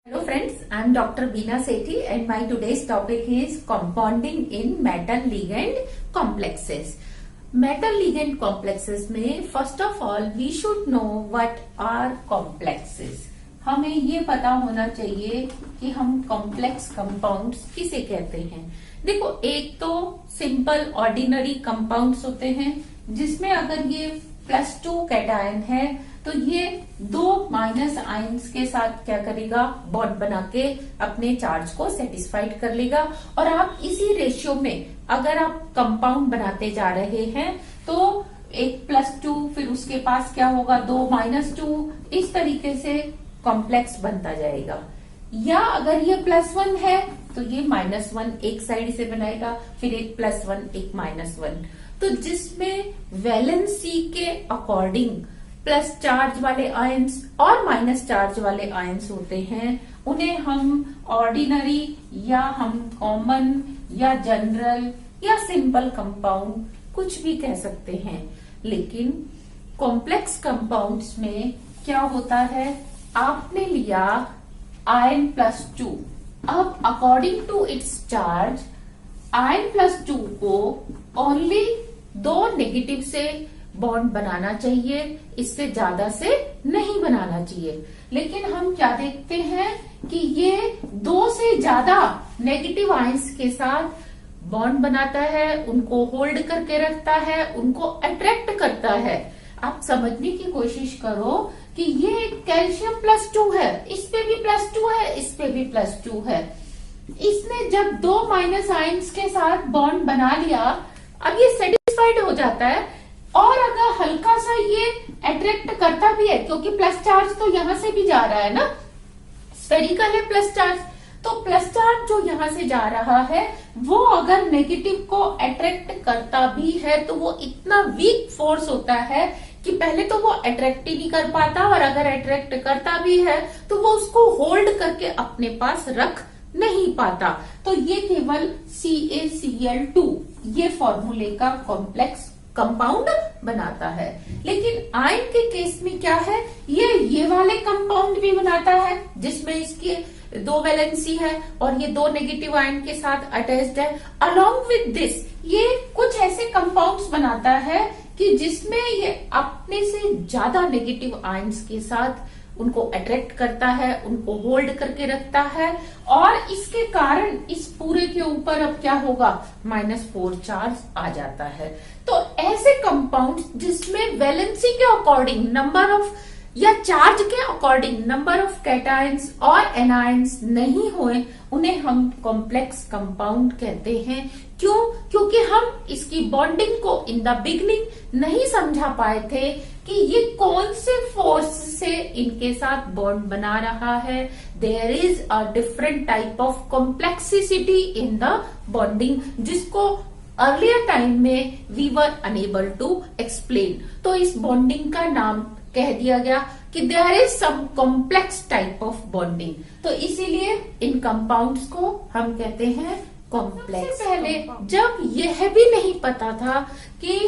Hello friends, I am Dr. Beena Sethi and my today's topic is compounding in metal ligand complexes. Metal ligand complexes में first of all we should know what are complexes. हमें ये पता होना चाहिए कि हम complex compounds किसे कहते हैं। देखो, एक तो सिंपल ऑर्डिनरी कंपाउंड्स होते हैं जिसमें अगर ये +2 कैटायन है तो ये 2 माइनस आयंस के साथ क्या करेगा, बॉन्ड बना के अपने चार्ज को सेटिस्फाइड कर लेगा। और आप इसी रेशियो में अगर आप कंपाउंड बनाते जा रहे हैं तो एक +2 फिर उसके पास क्या होगा 2 -2, इस तरीके से कॉम्प्लेक्स बनता जाएगा। या अगर ये +1 है तो ये -1 एक साइड से बनाएगा, फिर एक +1 एक -1। तो जिसमें वैलेंसी के अकॉर्डिंग प्लस चार्ज वाले आयंस और माइनस चार्ज वाले आयंस होते हैं, उन्हें हम ऑर्डिनरी या हम कॉमन या जनरल या सिंपल कंपाउंड कुछ भी कह सकते हैं। लेकिन कॉम्प्लेक्स कंपाउंड्स में क्या होता है, आपने लिया आयन +2, अब according to its charge ion +2 को ओनली 2 नेगेटिव से बॉन्ड बनाना चाहिए, इससे ज्यादा से नहीं बनाना चाहिए। लेकिन हम क्या देखते हैं कि ये 2 से ज्यादा नेगेटिव आयंस के साथ बॉन्ड बनाता है, उनको होल्ड करके रखता है, उनको अट्रैक्ट करता है। आप समझने की कोशिश करो कि ये कैल्शियम +2 है, इस पे भी +2 है, इस पे भी +2 है। इसने जब 2 माइनस आयंस के साथ बॉन्ड बना लिया, अब ये सेटिस्फाइड हो जाता है। और अगर हल्का सा ये अट्रैक्ट करता भी है, क्योंकि प्लस चार्ज तो यहां से भी जा रहा है ना, स्फेरिकल है प्लस चार्ज, तो प्लस चार्ज जो यहां से जा रहा है वो अगर नेगेटिव को अट्रैक्ट करता भी है तो वो इतना वीक फोर्स होता है कि पहले तो वो अट्रैक्ट ही नहीं कर पाता, और अगर अट्रैक्ट करता भी है तो वो उसको होल्ड करके अपने पास रख नहीं पाता। तो ये केवल CaCl2 ये फॉर्मूले का कॉम्प्लेक्स कंपाउंड बनाता है। लेकिन आयन के केस में क्या है, ये वाले कंपाउंड भी बनाता है जिसमें इसकी 2 वैलेंसी है और ये 2 नेगेटिव आयन के साथ अटैच्ड है। अलोंग विद दिस ये कुछ ऐसे कंपाउंड्स बनाता है कि जिसमें ये अपने से ज्यादा नेगेटिव आयंस के साथ उनको अट्रैक्ट करता है, उनको होल्ड करके रखता है, और इसके कारण इस पूरे के ऊपर अब क्या होगा, -4 चार्ज आ जाता है। तो ऐसे कंपाउंड्स जिसमें वैलेंसी के अकॉर्डिंग नंबर ऑफ या चार्ज के अकॉर्डिंग नंबर ऑफ कैटायंस और एनायंस नहीं हुए, उन्हें हम कॉम्प्लेक्स कंपाउंड कहते हैं। क्यों? क्योंकि हम इसकी बॉन्डिंग को इन द बिगनिंग नहीं समझा पाए थे कि ये कौन से फोर्स से इनके साथ बॉन्ड बना रहा है। There is a different type of complexity in the bonding, जिसको अर्लियर टाइम में we were unable to explain. तो इस बॉन्डिंग का नाम कह दिया गया कि there is some complex type of bonding. तो इसीलिए इन कंपाउंड्स को हम कहते हैं कॉम्प्लेक्स। पहले जब यह भी नहीं पता था कि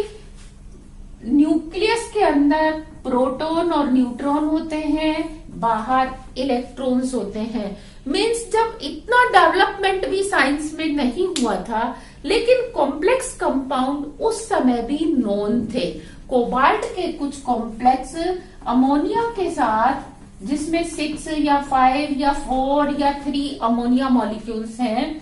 न्यूक्लियस के अंदर प्रोटॉन और न्यूट्रॉन होते हैं, बाहर इलेक्ट्रॉन्स होते हैं, मीन्स जब इतना डेवलपमेंट भी साइंस में नहीं हुआ था, लेकिन कॉम्प्लेक्स कंपाउंड उस समय भी नोन थे। कोबाल्ट के कुछ कॉम्प्लेक्स अमोनिया के साथ, जिसमें 6 या 5 या 4 या 3 अमोनिया मॉलिक्यूल्स हैं,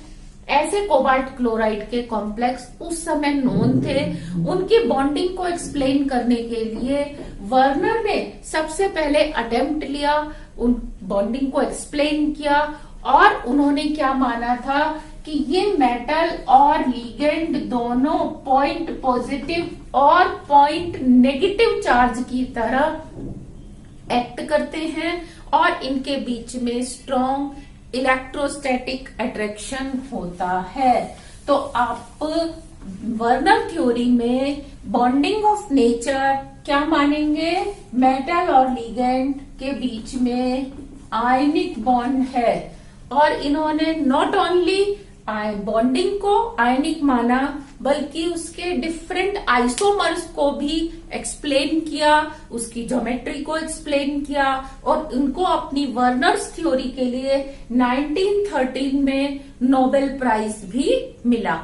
ऐसे कोबाल्ट क्लोराइड के कॉम्प्लेक्स उस समय नोन थे। उनकी बॉन्डिंग को एक्सप्लेन करने के लिए वर्नर ने सबसे पहले अटेम्प्ट लिया, उन बॉन्डिंग को एक्सप्लेन किया, और उन्होंने क्या माना था कि ये मेटल और लिगेंड दोनों पॉइंट पॉजिटिव और पॉइंट नेगेटिव चार्ज की तरह एक्ट करते हैं, और इनके बीच में स्ट्रॉन्ग इलेक्ट्रोस्टैटिक अट्रैक्शन होता है। तो आप वर्नर थ्योरी में बॉन्डिंग ऑफ नेचर क्या मानेंगे, मेटल और लिगेंड के बीच में आयनिक बॉन्ड है, और इन्होंने नॉट ओनली बॉन्डिंग को आयनिक माना, बल्कि उसके डिफरेंट आइसोमर्स को भी एक्सप्लेन किया, उसकी ज्योमेट्री को एक्सप्लेन किया और उनको अपनी वर्नर्स थ्योरी के लिए 1913 में नोबेल प्राइज भी मिला।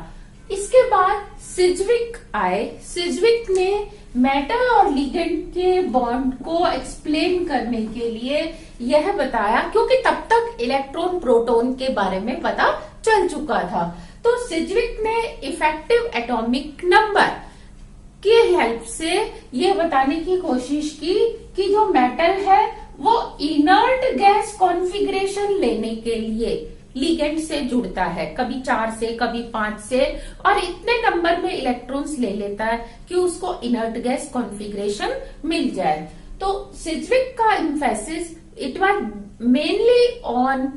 इसके बाद सिज्विक आए। सिज्विक ने मेटल और लिगेंड के बॉन्ड को एक्सप्लेन करने के लिए यह बताया, क्योंकि तब तक इलेक्ट्रॉन प्रोटॉन के बारे में पता चल चुका था। तो सिज्विक ने इफेक्टिव एटॉमिक नंबर की हेल्प से यह बताने की कोशिश की कि जो मेटल है वो इनर्ट गैस कॉन्फ़िगरेशन लेने के लिए लिगेंड से जुड़ता है, कभी 4 से कभी 5 से, और इतने नंबर में इलेक्ट्रॉन्स ले लेता है कि उसको इनर्ट गैस कॉन्फ़िगरेशन मिल जाए। तो सिज्विक का emphasis it was mainly on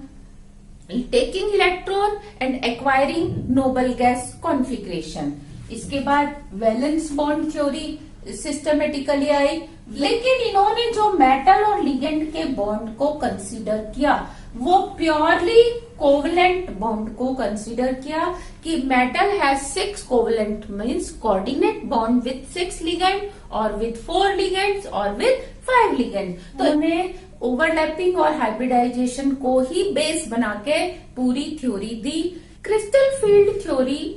taking electron and acquiring noble gas configuration. इसके बाद वैलेंस बॉन्ड थ्योरी सिस्टमेटिकली आई, लेकिन इन्होंने जो मेटल और लिगेंड के बॉन्ड को कंसीडर किया वो प्योरली कोवलेंट बॉन्ड को कंसीडर किया कि metal has 6 covalent means coordinate bond with 6 ligand और विद 4 लिगेंड्स और विद 5 लिगेंड। तो उन्हें ओवरलैपिंग और हाइब्रिडाइजेशन को ही बेस बना के पूरी थ्योरी दी। क्रिस्टल फील्ड थ्योरी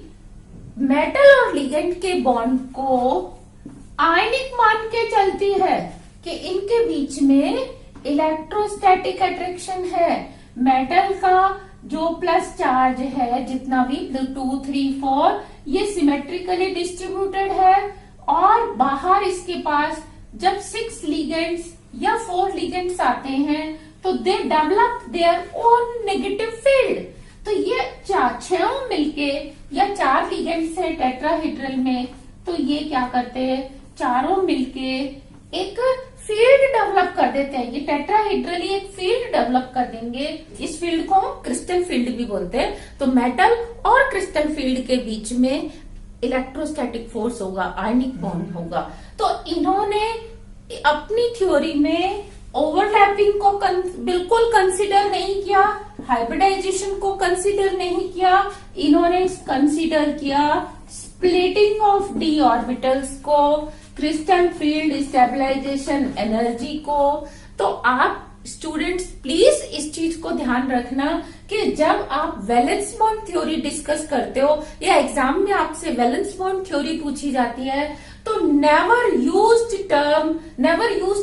मेटल और लिगेंड के बॉन्ड को आयनिक मान के चलती है कि इनके बीच में इलेक्ट्रोस्टैटिक अट्रैक्शन है। मेटल का जो प्लस चार्ज है जितना भी 2, 3, 4 ये सिमेट्रिकली डिस्ट्रीब्यूटेड है, और बाहर इसके पास जब 6 लिगेंड्स या 4 लिगेंड्स आते हैं तो they develop their own negative field. तो ये 6 मिलके या 4 लिगेंड्स है टेट्राहेड्रल में, तो ये क्या करते हैं, चारों मिलके एक फील्ड डेवलप कर देते हैं। ये टेट्राहेड्रली एक फील्ड डेवलप कर देंगे। इस फील्ड को हम क्रिस्टल फील्ड भी बोलते हैं। तो मेटल और क्रिस्टल फील्ड के बीच में इलेक्ट्रोस्टैटिक फोर्स होगा, आयनिक बॉन्ड होगा। तो इन्होंने अपनी थ्योरी में ओवरलैपिंग को बिल्कुल कंसीडर नहीं किया, हाइब्रिडाइजेशन को कंसीडर नहीं किया, इन्होंने कंसीडर किया स्प्लिटिंग ऑफ डी ऑर्बिटल्स को, क्रिस्टल फील्ड स्टेबलाइजेशन एनर्जी को। तो आप स्टूडेंट्स प्लीज इस चीज को ध्यान रखना कि जब आप वैलेंस बॉन्ड थ्योरी डिस्कस करते हो या एग्जाम में आपसे वैलेंस बॉन्ड थ्योरी पूछी जाती है तो नेवर यूज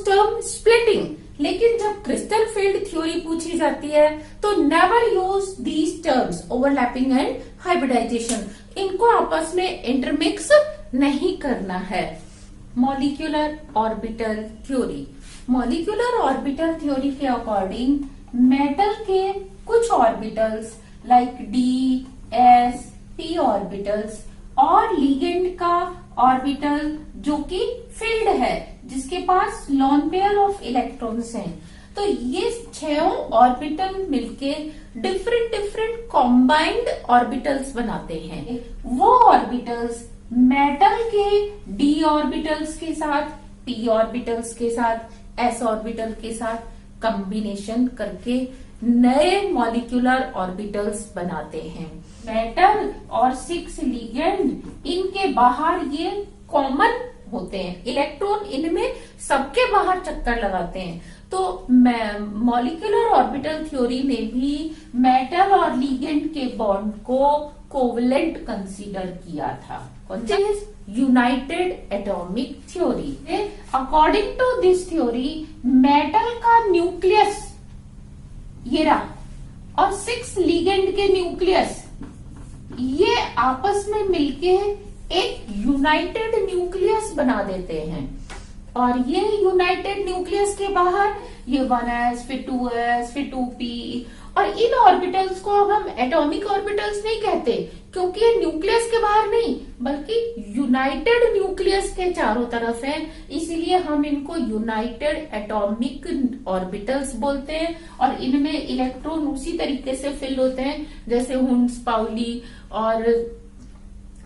टर्म स्प्लिटिंग। लेकिन जब क्रिस्टल फील्ड थ्योरी पूछी जाती है तो never use these terms overlapping and hybridisation, इनको आपस में इंटरमिक्स नहीं करना है। Molecular orbital theory. Molecular orbital theory के अकॉर्डिंग मेटल के कुछ orbitals like D, S, P orbitals और लिगेंड का ऑर्बिटल जो कि फील्ड है जिसके पास लोन पेयर ऑफ इलेक्ट्रॉन्स हैं, तो ये 6 ऑर्बिटल मिलके डिफरेंट कॉम्बाइंड ऑर्बिटल्स बनाते हैं। वो ऑर्बिटल्स मेटल के डी ऑर्बिटल्स के साथ, पी ऑर्बिटल्स के साथ, एस ऑर्बिटल के साथ कॉम्बिनेशन करके नए मॉलिक्यूलर ऑर्बिटल्स बनाते हैं। मेटल और 6 लिगेंड इनके बाहर ये कॉमन होते हैं, इलेक्ट्रॉन इनमें सबके बाहर चक्कर लगाते हैं। तो मॉलिक्यूलर ऑर्बिटल थ्योरी ने भी मेटल और लिगेंड के बॉन्ड को कोवलेंट कंसीडर किया था। United atomic theory. According to this theory metal का न्यूक्लियस ये रहा और 6 लिगेंड के न्यूक्लियस ये आपस में मिलके एक यूनाइटेड न्यूक्लियस बना देते हैं। और ये यूनाइटेड न्यूक्लियस के बाहर ये 1s फिर 2s फिर 2p, और इन ऑर्बिटल्स को अब हम एटॉमिक ऑर्बिटल्स नहीं कहते क्योंकि ये न्यूक्लियस के बाहर नहीं बल्कि यूनाइटेड न्यूक्लियस के चारों तरफ है, इसीलिए हम इनको यूनाइटेड एटॉमिक ऑर्बिटल्स बोलते हैं। और इनमें इलेक्ट्रॉन उसी तरीके से फिल होते हैं जैसे हुंस पाउली और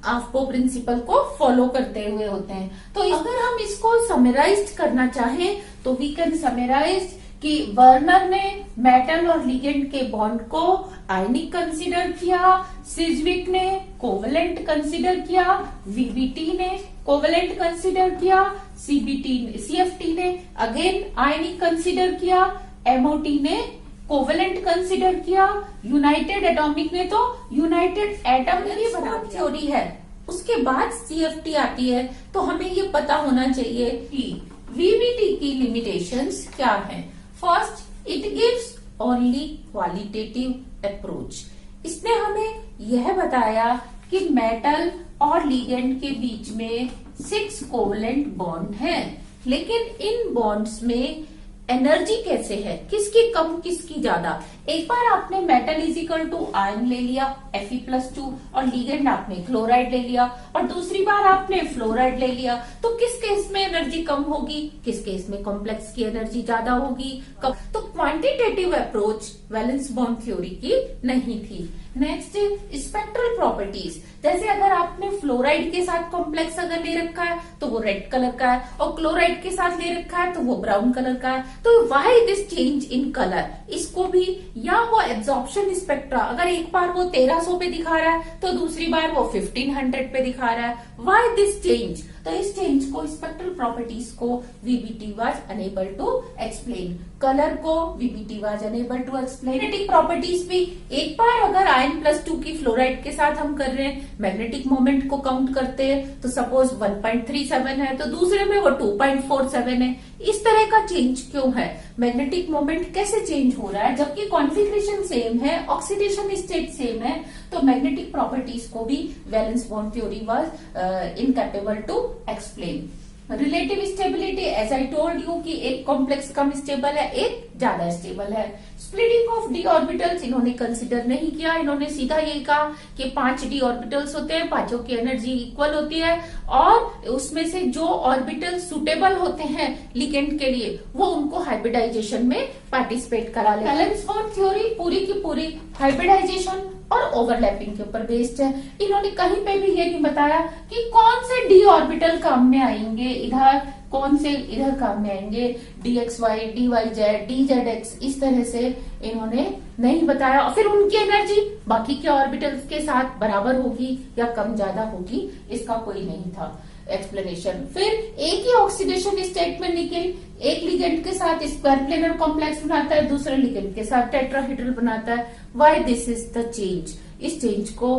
आफ्को प्रिंसिपल को फॉलो करते हुए होते हैं। तो अगर हम इसको समराइज करना चाहें तो वी कैन समराइज कि वर्नर ने मेटल और लिगेंड के बॉन्ड को आयनिक कंसीडर किया, सिजविक ने कोवेलेंट कंसीडर किया, वीबीटी ने कोवेलेंट कंसीडर किया, सीएफटी ने अगेन आयनिक कंसीडर किया, एमओटी ने कोवेलेंट कंसीडर किया, यूनाइटेड एटॉमिक ने तो यूनाइटेड एटम की बना थ्योरी है। उसके बाद सीएफटी आती है। तो हमें ये पता होना चाहिए कि वीबीटी की लिमिटेशंस क्या हैं। First, it gives only qualitative approach. इसने हमें यह बताया कि मेटल और लिगेंड के बीच में 6 कोवेलेंट बॉन्ड हैं, लेकिन इन बॉन्ड्स में एनर्जी कैसे है, किसकी कम किसकी ज्यादा। एक बार आपने metal is equal to ion ले लिया Fe+2 और लिगेंड आपने क्लोराइड ले लिया, और दूसरी बार आपने फ्लोराइड ले लिया, तो किस केस में एनर्जी कम होगी, किस केस में कॉम्प्लेक्स की एनर्जी ज्यादा होगी। तो quantitative approach valence bond theory की नहीं थी। Next, spectral properties. जैसे अगर आपने फ्लोराइड के साथ कॉम्प्लेक्स अगर ले रखा है तो वो रेड कलर का है, और क्लोराइड के साथ ले रखा है तो वो ब्राउन कलर का है। तो why this change in colour, इसको भी, या वो एब्जॉर्प्शन स्पेक्ट्रा, अगर एक बार वो 1300 पे दिखा रहा है तो दूसरी बार वो 1500 पे दिखा रहा है, व्हाई दिस चेंज। तो इस चेंज को, स्पेक्ट्रल प्रॉपर्टीज को VBT was unable to explain, colour को VBT was unable to explain. Magnetic properties भी, एक बार अगर An+2 की फ्लोराइड के साथ हम कर रहे हैं, मैग्नेटिक मोमेंट को काउंट करते हैं, तो सपोज 1.37 है तो दूसरे में वो 2.47 है। इस तरह का चेंज क्यों है, मैग्नेटिक मोमेंट कैसे चेंज हो रहा है, जबकि कॉन्फ़िगरेशन सेम है, ऑक्सीडेशन स्टेट सेम है। तो मैग्नेटिक प्रॉपर्टीज को भी valence bond theory was incapable to explain. Relative stability, as I told you कि एक कॉम्प्लेक्स कम स्टेबल है, एक ज्यादा स्टेबल है। स्प्लिटिंग ऑफ डी ऑर्बिटल्स इन्होंने कंसिडर नहीं किया, इन्होंने सीधा यही कहा कि 5 डी ऑर्बिटल्स होते हैं, पांचों की एनर्जी इक्वल होती है, और उसमें से जो ऑर्बिटल सुटेबल होते हैं लिगेंड के लिए वो उनको हाइब्रिडाइजेशन में पार्टिसिपेट करा ले। वैलेंस बॉन्ड थ्योरी पूरी की पूरी हाइब्रिडाइजेशन और ओवरलैपिंग के ऊपर बेस्ड है। इन्होंने कहीं पे भी ये नहीं बताया कि कौन से डी ऑर्बिटल काम में आएंगे इधर, कौन से इधर काम में आएंगे, dxy, dyz, dzx, इस तरह से इन्होंने नहीं बताया। और फिर उनकी एनर्जी बाकी के ऑर्बिटल्स के साथ बराबर होगी या कम ज्यादा होगी, इसका कोई नहीं था एक्सप्लेनेशन। फिर एक ही ऑक्सीडेशन स्टेट में निकल एक लिगेंड के साथ स्क्वायर प्लेनर कॉम्प्लेक्स बनाता है, दूसरे लिगेंड के साथ टेट्राहेड्रल बनाता है। Why this is the change, इस चेंज को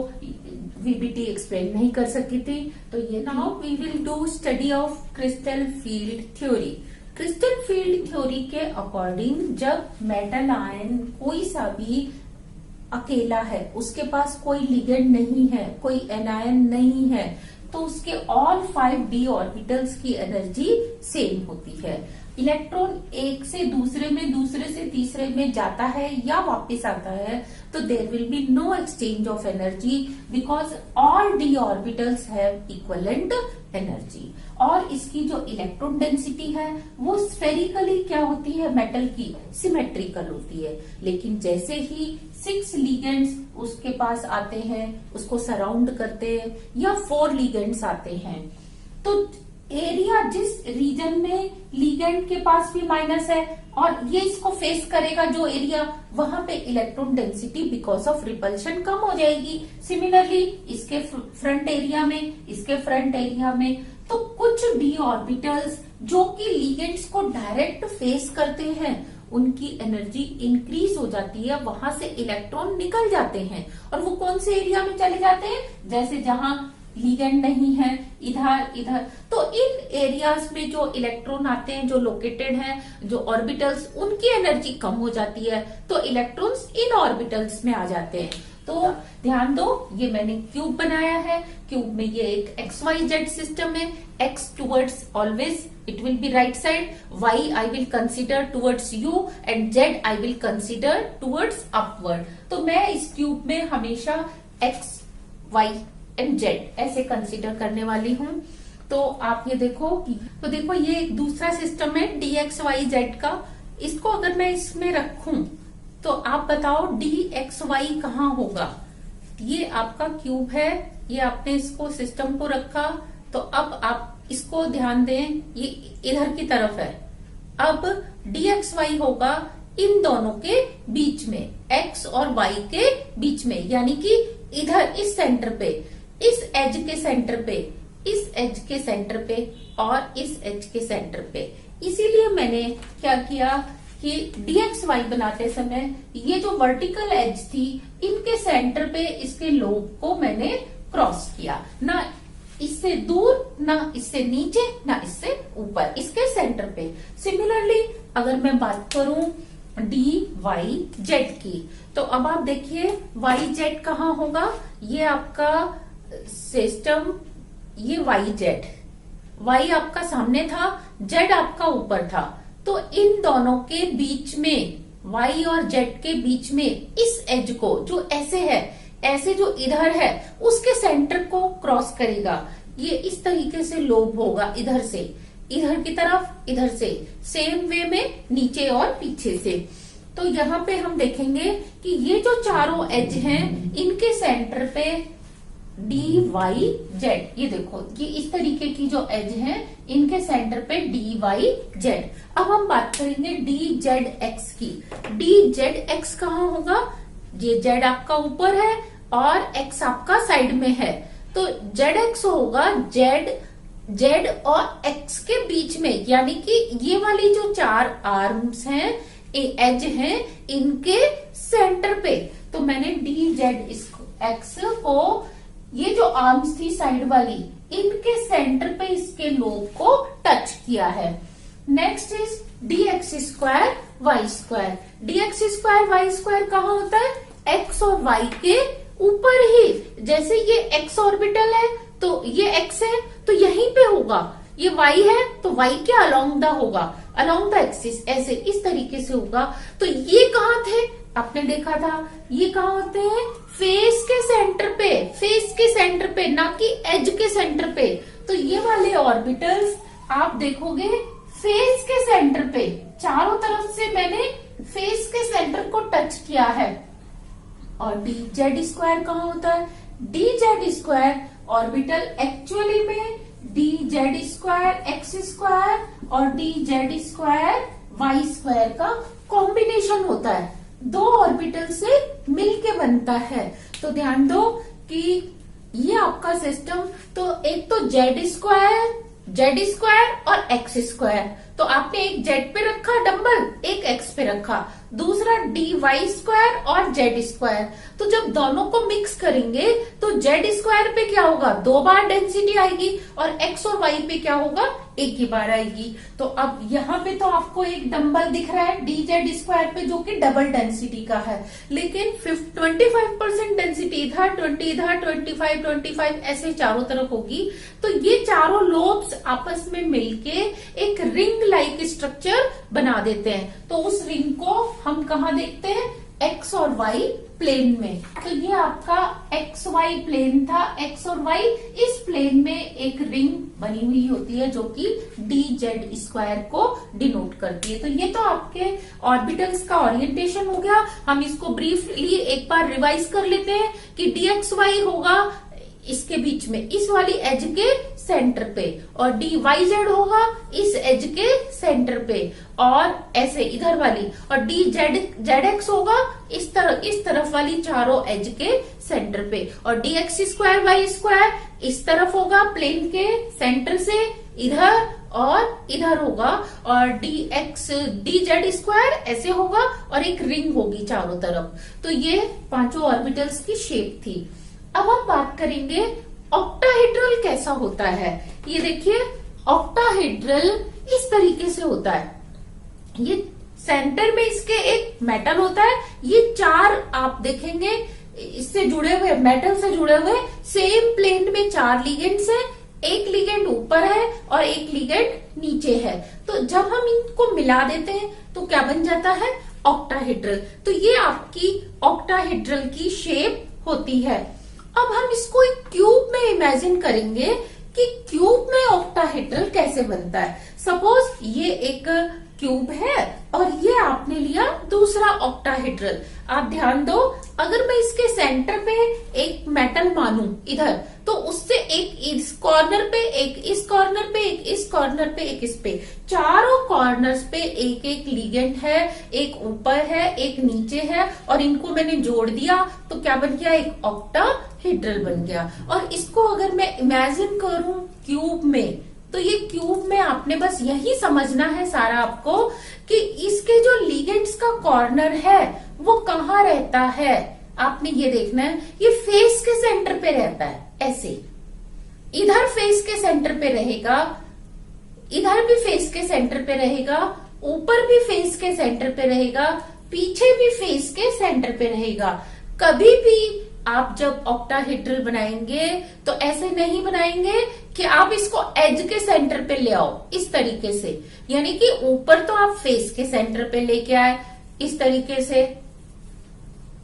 वीबीटी एक्सप्लेन नहीं कर सकी थी। तो ये now we will do study of crystal field theory. Crystal field theory के अकॉर्डिंग जब मेटल आयन कोई सा भी अकेला है, उसके पास कोई लिगेंड नहीं है, कोई एनायन नहीं है, तो उसके ऑल 5 डी ऑर्बिटल्स की एनर्जी सेम होती है। इलेक्ट्रॉन एक से दूसरे में, दूसरे से तीसरे में जाता है या वापस आता है तो there will be no exchange of energy because all D orbitals have equivalent energy. और इसकी जो इलेक्ट्रॉन डेंसिटी है वो स्फेरिकली क्या होती है, मेटल की सिमेट्रिकल होती है। लेकिन जैसे ही 6 लिगेंड्स उसके पास आते हैं, उसको सराउंड करते हैं, या 4 लिगेंड्स आते हैं, तो एरिया जिस रीजन में लिगेंड के पास भी माइनस है और ये इसको फेस करेगा जो एरिया, वहां पे electron density because of repulsion कम हो जाएगी। सिमिलरली इसके फ्रंट एरिया में, इसके फ्रंट एरिया में, तो कुछ डी ऑर्बिटल्स जो कि लिगेंड्स को डायरेक्ट फेस करते हैं उनकी एनर्जी इंक्रीज हो जाती है, वहां से इलेक्ट्रॉन निकल जाते हैं और वो कौन से एरिया में चले जाते हैं, जैसे जहां लिगेंड नहीं है, इधर इधर। तो इन एरियाज में जो इलेक्ट्रॉन आते हैं, जो लोकेटेड हैं, जो ऑर्बिटल्स, उनकी एनर्जी कम हो जाती है, तो इलेक्ट्रॉन्स इन ऑर्बिटल्स में आ जाते हैं। तो ध्यान दो, ये मैंने क्यूब बनाया है, क्यूब में ये एक XYZ सिस्टम है, X towards always it will be right side, Y I will consider towards U and Z I will consider towards upward. तो मैं इस क्यूब में हमेशा X, Y एंड Z ऐसे कंसिडर करने वाली हूँ। तो आप ये देखो, तो देखो ये एक दूसरा सिस्टम है DXYZ का, इसको अगर मैं इसमें रखूं तो आप बताओ DXY कहाँ होगा। ये आपका क्यूब है, ये आपने इसको सिस्टम को रखा, तो अब आप इसको ध्यान दें, ये इधर की तरफ है। अब DXY होगा इन दोनों के बीच में, X और Y के बीच में, यानी कि इधर इस सेंटर पे, इस एज के सेंटर पे, इस एज के सेंटर पे और इस एज के सेंटर पे। इसीलिए मैंने क्या किया कि DXY बनाते समय ये जो वर्टिकल एज थी इनके सेंटर पे इसके लोब को मैंने क्रॉस किया, ना इससे दूर, ना इससे नीचे, ना इससे ऊपर, इसके सेंटर पे। सिमिलरली अगर मैं बात करूं DYZ की, तो अब आप देखिए YZ कहाँ होगा, ये आपका सिस्टम, ये YZ, Y आपका सामने था, Z आपका ऊपर था, तो इन दोनों के बीच में, Y और Z के बीच में इस एज को जो ऐसे है, ऐसे जो इधर है उसके सेंटर को क्रॉस करेगा। ये इस तरीके से लोब होगा, इधर से इधर की तरफ, इधर से सेम वे में नीचे और पीछे से। तो यहाँ पे हम देखेंगे कि ये जो चारों एज हैं इनके सेंटर पे DYZ, ये देखो ये इस तरीके की जो एज हैं इनके सेंटर पे DYZ। अब हम बात करेंगे DZX की। DZX कहाँ होगा, ये Z आपका ऊपर है और X आपका साइड में है, तो ZX होगा Z और X के बीच में, यानी कि ये वाली जो चार आर्म्स हैं, एज हैं, इनके सेंटर पे। तो मैंने DZX को, ये जो आर्म्स थी साइड वाली, इनके सेंटर पे इसके लोब को टच किया है। Next is DX2Y2। DX2Y2 कहाँ होता है, X और Y के ऊपर ही। जैसे ये X ऑर्बिटल है तो ये X है तो यहीं पे होगा, ये Y है तो Y के अलोंग द होगा, अलोंग द एक्सिस, ऐसे इस तरीके से होगा। तो ये कहाँ थे, आपने देखा था, ये कहाँ होते हैं, फेस के सेंटर पे, फेस के सेंटर पे, ना कि एज के सेंटर पे। तो ये वाले ऑर्बिटल्स आप देखोगे फेस के सेंटर पे, चारों तरफ से मैंने फेस के सेंटर को टच किया है। और DZ2 कहाँ होता है, DZ2 ऑर्बिटल एक्चुअली में DZ2X2 और DZ2Y2 का कॉम्बिनेशन होता है, दो ऑर्बिटल से मिलके बनता है। तो ध्यान दो कि ये आपका सिस्टम, तो एक तो Z2 और X2, तो आपने एक Z पे रखा डंबल, एक X पे रखा, दूसरा DY2 और Z2। तो जब दोनों को मिक्स करेंगे तो Z2 पे क्या होगा, दो बार डेंसिटी आएगी, और X और Y पे क्या होगा, एक ही बार आएगी। तो अब यहाँ पे तो आपको एक डंबल दिख रहा है DZ2 पे, जो कि डबल डेंसिटी का है, लेकिन 25% डेंसिटी इधर, 20 इधर, 25 ऐसे चारों तरफ होगी। तो ये चारों लोब्स आपस में मिलके एक रिंग लाइक स्ट्रक्चर बना देते हैं। तो उस रिंग को हम कहाँ देखते हैं, X और Y प्लेन में। तो ये आपका XY प्लेन था, X और Y इस प्लेन में एक रिंग बनी हुई होती है जो कि DZ2 को डिनोट करती है। तो ये तो आपके ऑर्बिटल्स का ओरिएंटेशन हो गया। हम इसको ब्रीफली एक बार रिवाइज कर लेते हैं कि DXY होगा इसके बीच में, इस वाली एज के सेंटर पे, और DYZ होगा इस एज के सेंटर पे, और ऐसे इधर वाली, और DZX होगा इस तरफ वाली चारों एज के सेंटर पे, और DX2Y2 इस तरफ होगा प्लेन के सेंटर से इधर और इधर होगा, और DZ2 ऐसे होगा, और एक रिंग होगी चारों तरफ। तो ये पांचों ऑर्बिटल्स की शेप थी। अब हम बात करेंगे ऑक्टाहेड्रल कैसा होता है। ये देखिए ऑक्टाहेड्रल इस तरीके से होता है, ये सेंटर में इसके एक मेटल होता है, ये चार आप देखेंगे इससे जुड़े हुए, मेटल से जुड़े हुए सेम प्लेन में चार लिगेंड्स हैं, एक लिगेंड ऊपर है और एक लिगेंड नीचे है। तो जब हम इनको मिला देते हैं तो क्या बन जाता है, ऑक्टाहेड्रल। तो ये आपकी ऑक्टाहेड्रल की शेप होती है। अब हम इसको एक क्यूब में इमेजिन करेंगे कि क्यूब में ऑक्टाहेड्रल कैसे बनता है। सपोज ये एक क्यूब है और ये आपने लिया दूसरा ऑक्टाहेड्रल। आप ध्यान दो, अगर मैं इसके सेंटर पे एक मेटल मानूं इधर, तो उससे एक इस कॉर्नर पे, एक इस कॉर्नर पे, एक इस कॉर्नर पे, एक इस पे, चारों कॉर्नर्स पे एक एक लिगेंड है, एक ऊपर है, एक नीचे है, और इनको मैंने जोड़ दिया तो क्या बन गया, एक ऑक्टाहेड्रल बन गया। और इसको अगर मैं इमेजिन करूं क्यूब में, तो ये क्यूब में आपने बस यही समझना है सारा आपको कि इसके जो लिगेंड्स का कॉर्नर है वो कहाँ रहता है। आपने ये देखना है, ये फेस के सेंटर पे रहता है, ऐसे इधर फेस के सेंटर पे रहेगा, इधर भी फेस के सेंटर पे रहेगा, ऊपर भी फेस के सेंटर पे रहेगा, पीछे भी फेस के सेंटर पे रहेगा। कभी भी आप जब ऑक्टाहेड्रल बनाएंगे तो ऐसे नहीं बनाएंगे कि आप इसको एज के सेंटर पे ले आओ इस तरीके से, यानी कि ऊपर तो आप फेस के सेंटर पे लेके आए इस तरीके से,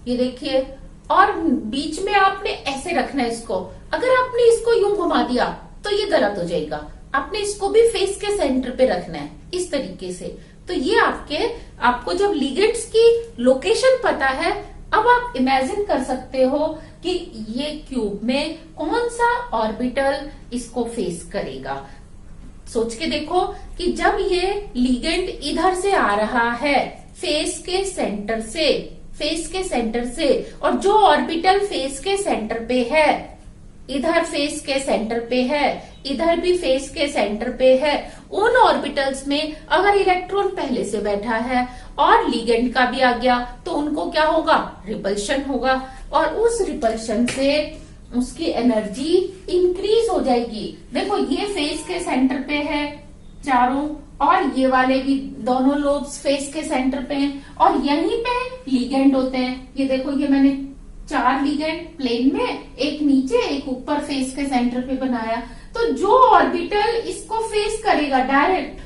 ये देखिए, और बीच में आपने ऐसे रखना है इसको। अगर आपने इसको यूं घुमा दिया तो ये गलत हो जाएगा, आपने इसको भी फेस के सेंटर पे रखना है इस तरीके से। तो ये आपको जब लिगेंड्स की लोकेशन पता है, अब आप इमेजिन कर सकते हो कि ये क्यूब में कौन सा ऑर्बिटल इसको फेस करेगा। सोच के देखो कि जब ये लिगेंड इधर से आ रहा है फेस के सेंटर से, और जो ऑर्बिटल फेस के सेंटर पे है, इधर फेस के सेंटर पे है, इधर भी फेस के सेंटर पे है, उन ऑर्बिटल्स में अगर इलेक्ट्रॉन पहले से बैठा है और लिगेंड का भी आ गया तो उनको क्या होगा, रिपल्शन होगा, और उस रिपल्शन से उसकी एनर्जी इंक्रीज हो जाएगी। देखो ये फेस के सेंटर पे है चारों, और ये वाले भी दोनों लोब्स फेस के सेंटर पे हैं, और यहीं पे लिगेंड होते हैं। ये देखो, ये मैंने 4 लिगेंड प्लेन में, एक नीचे एक ऊपर फेस के सेंटर पे बनाया। तो जो ऑर्बिटल इसको फेस करेगा डायरेक्ट,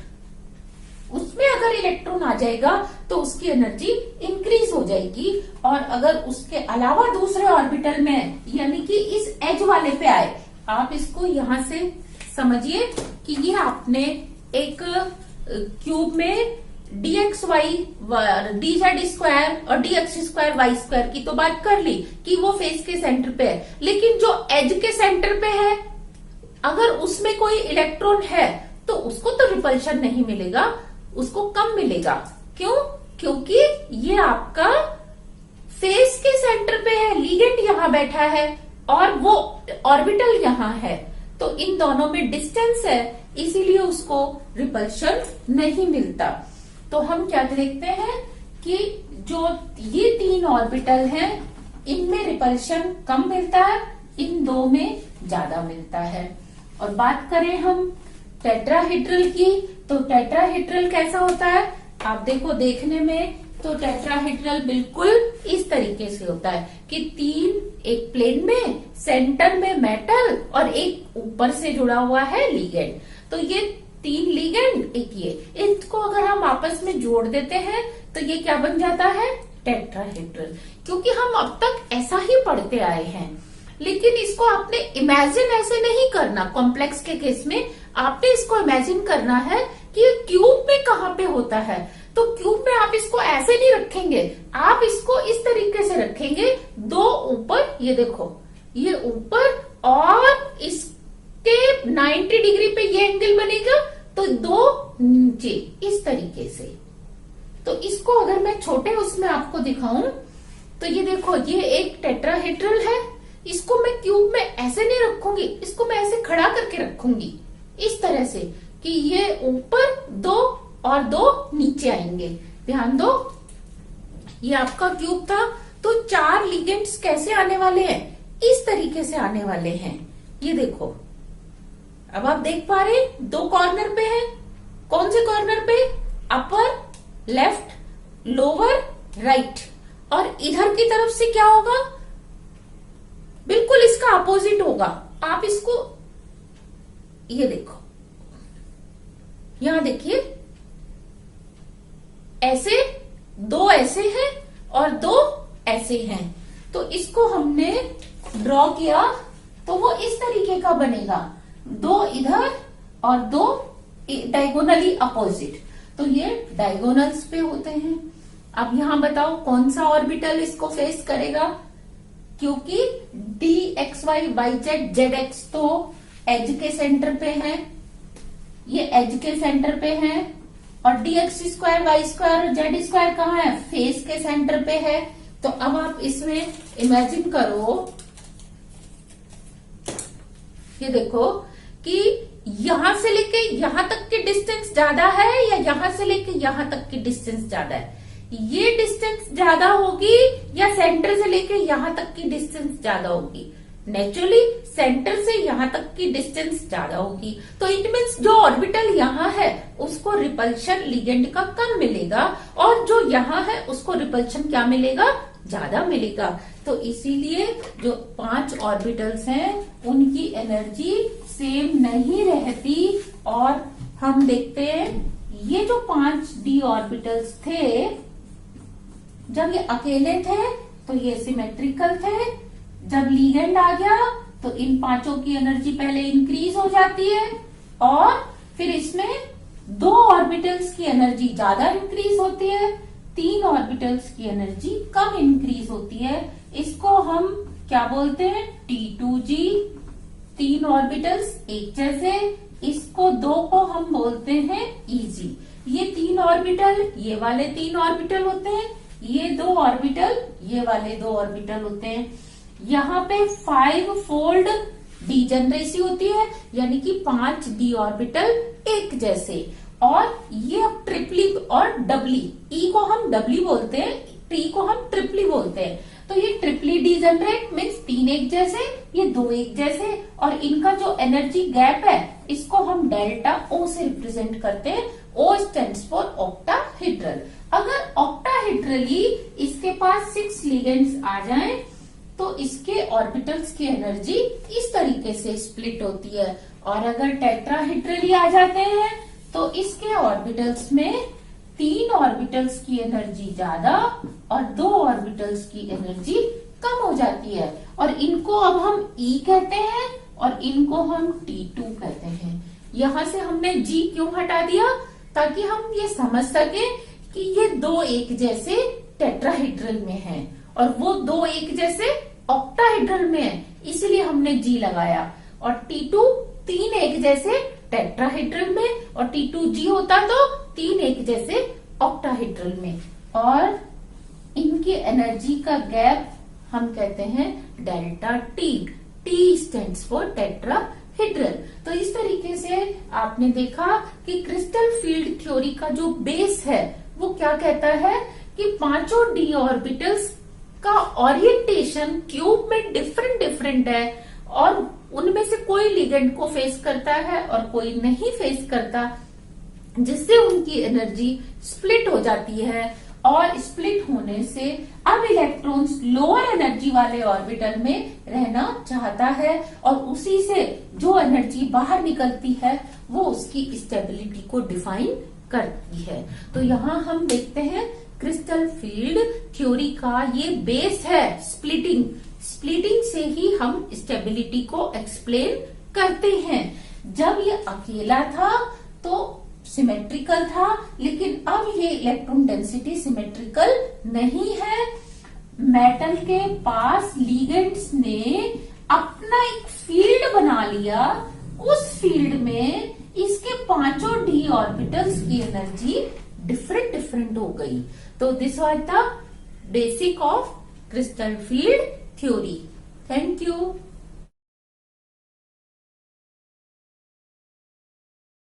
उसमें अगर इलेक्ट्रॉन आ जाएगा तो उसकी एनर्जी इंक्रीज हो जाएगी, और अगर उसके अलावा दूसरे ऑर्बिटल में, यानी कि इस एज वाले पे आए, आप इसको यहां से समझिए कि ये आपने एक क्यूब में dxy dz स्क्वायर और dx स्क्वायर y स्क्वायर की तो बात कर ली कि वो फेस के सेंटर पे है, लेकिन जो एज के सेंटर पे है, अगर उसमें कोई इलेक्ट्रॉन है तो उसको तो रिपल्शन नहीं मिलेगा, उसको कम मिलेगा। क्यों? क्योंकि ये आपका फेस के सेंटर पे है, लिगेंड यहां बैठा है और वो ऑर्बिटल यहां है, तो इन दोनों में डिस्टेंस है, इसीलिए उसको रिपल्शन नहीं मिलता। तो हम क्या देखते हैं कि जो ये 3 ऑर्बिटल हैं, इनमें रिपल्शन कम मिलता है, इन 2 में ज्यादा मिलता है। और बात करें हम टेट्राहेड्रल की, तो टेट्राहेड्रल कैसा होता है, आप देखो देखने में तो टेट्राहेड्रल बिल्कुल इस तरीके से होता है कि 3 एक प्लेन में, सेंटर में मेटल और एक ऊपर से जुड़ा हुआ है लिगेंड। तो ये 3 लिगेंड, एक ये, इनको अगर हम आपस में जोड़ देते हैं तो ये क्या बन जाता है, टेट्राहेड्रल। क्योंकि हम अब तक ऐसा ही पढ़ते आए हैं, लेकिन इसको आपने इमेजिन ऐसे नहीं करना। कॉम्प्लेक्स के केस में आपने इसको इमेजिन करना है कि ये क्यूब में कहाँ पे होता है। तो क्यूब में आप इसको ऐसे नहीं रखेंगे, आप इसको इस तरीके से रखेंगे, 2 ऊपर, ये देखो ये ऊपर, और इसके 90 डिग्री पे ये एंगल बनेगा, तो 2 नीचे इस तरीके से। तो इसको अगर मैं छोटे उसमें आपको दिखाऊं तो ये देखो, ये एक टेट्राहेड्रल है, इसको मैं क्यूब में ऐसे नहीं रखूंगी, इसको मैं ऐसे खड़ा करके रखूंगी इस तरह से कि ये ऊपर 2 और 2 नीचे आएंगे। ध्यान दो, ये आपका क्यूब था, तो 4 लिगेंड्स कैसे आने वाले हैं, इस तरीके से आने वाले हैं। ये देखो, अब आप देख पा रहे हैं 2 कॉर्नर पे है। कौन से कॉर्नर पे, अपर, लेफ्ट, लोअर, राइट, और इधर की तरफ से क्या होगा, बिल्कुल इसका अपोजिट होगा। आप इसको ये देखो, यहां देखिए, ऐसे 2 ऐसे हैं और 2 ऐसे हैं। तो इसको हमने ड्रॉ किया तो वो इस तरीके का बनेगा, 2 इधर और 2 डायगोनली अपोजिट। तो ये डायगोनल्स पे होते हैं। अब यहां बताओ कौन सा ऑर्बिटल इसको फेस करेगा, क्योंकि D X Y Y Z Z X तो एज के सेंटर पे है, ये एज के सेंटर पे है, और D X square Y square और जेड स्क्वायर कहाँ है, फेस के सेंटर पे है। तो अब आप इसमें इमेजिन करो, ये देखो कि यहां से लेके यहां तक की डिस्टेंस ज्यादा है या यहां से लेके यहां तक की डिस्टेंस ज्यादा है, ये डिस्टेंस ज्यादा होगी या सेंटर से लेके यहां तक की डिस्टेंस ज्यादा होगी। नेचुरली सेंटर से यहां तक की डिस्टेंस ज्यादा होगी, तो इट मीन्स जो ऑर्बिटल यहाँ है उसको रिपल्शन लिगेंड का कम मिलेगा, और जो यहाँ है उसको रिपल्शन क्या मिलेगा, ज्यादा मिलेगा। तो इसीलिए जो 5 ऑर्बिटल्स हैं उनकी एनर्जी सेम नहीं रहती। और हम देखते हैं ये जो 5 डी ऑर्बिटल्स थे, जब ये अकेले थे तो ये सिमेट्रिकल थे, जब लिगेंड आ गया तो इन 5 की एनर्जी पहले इंक्रीज हो जाती है, और फिर इसमें 2 ऑर्बिटल्स की एनर्जी ज्यादा इंक्रीज होती है, 3 ऑर्बिटल्स की एनर्जी कम इंक्रीज होती है। इसको हम क्या बोलते हैं, T2G, 3 ऑर्बिटल्स एक जैसे, इसको 2 को हम बोलते हैं EG। ये 3 ऑर्बिटल, ये वाले 3 ऑर्बिटल होते हैं, ये 2 ऑर्बिटल, ये वाले 2 ऑर्बिटल होते हैं। यहाँ पे 5 फोल्ड डीजेनरेसी होती है, यानी कि 5 डी ऑर्बिटल एक जैसे, और ये अब ट्रिपली और डबली, ई को हम डबली बोलते हैं, टी को हम ट्रिपली बोलते हैं। तो ये ट्रिपली डीजेनरेट मीन्स 3 एक जैसे, ये 2 एक जैसे, और इनका जो एनर्जी गैप है इसको हम डेल्टा ओ से रिप्रेजेंट करते हैं। ओ स्टैंड्स फॉर ऑक्टाहेड्रल। अगर ऑक्टाहेड्रली इसके पास 6 लिगेंड्स आ जाएं तो इसके ऑर्बिटल्स की एनर्जी इस तरीके से स्प्लिट होती है, और अगर टेट्राहेड्रली आ जाते हैं तो इसके ऑर्बिटल्स में 3 ऑर्बिटल्स की एनर्जी ज्यादा और 2 ऑर्बिटल्स की एनर्जी कम हो जाती है, और इनको अब हम E कहते हैं और इनको हम T2 कहते हैं। यहां से हमने G क्यों हटा दिया, ताकि हम ये समझ सके कि ये 2 एक जैसे टेट्राहेड्रल में हैं और वो 2 एक जैसे ऑक्टाहेड्रल में है, इसलिए हमने G लगाया। और T2 3 एक जैसे टेट्राहेड्रल में, और T2G होता तो 3 एक जैसे ऑक्टाहेड्रल में, और इनकी एनर्जी का गैप हम कहते हैं delta T. T stands for tetrahedral. तो इस तरीके से आपने देखा कि क्रिस्टल फील्ड थ्योरी का जो बेस है वो क्या कहता है कि 5 डी ऑर्बिटल्स का ओरिएंटेशन क्यूब में डिफरेंट डिफरेंट है, और उनमें से कोई लिगेंड को फेस करता है और कोई नहीं फेस करता, जिससे उनकी एनर्जी स्प्लिट हो जाती है। और स्प्लिट होने से अब इलेक्ट्रॉन्स लोअर एनर्जी वाले ऑर्बिटल में रहना चाहता है, और उसी से जो एनर्जी बाहर निकलती है वो उसकी स्टेबिलिटी को डिफाइन करती है। तो यहाँ हम देखते हैं क्रिस्टल फील्ड थ्योरी का ये बेस है स्प्लिटिंग। स्प्लिटिंग से ही हम स्टेबिलिटी को एक्सप्लेन करते हैं। जब ये अकेला था तो सिमेट्रिकल था, लेकिन अब ये इलेक्ट्रॉन डेंसिटी सिमेट्रिकल नहीं है। मेटल के पास लिगेंड्स ने अपना एक फील्ड बना लिया, उस फील्ड में इसके 5 डी ऑर्बिटल्स की एनर्जी डिफरेंट डिफरेंट हो गई। तो this was the basic of crystal field theory. Thank you.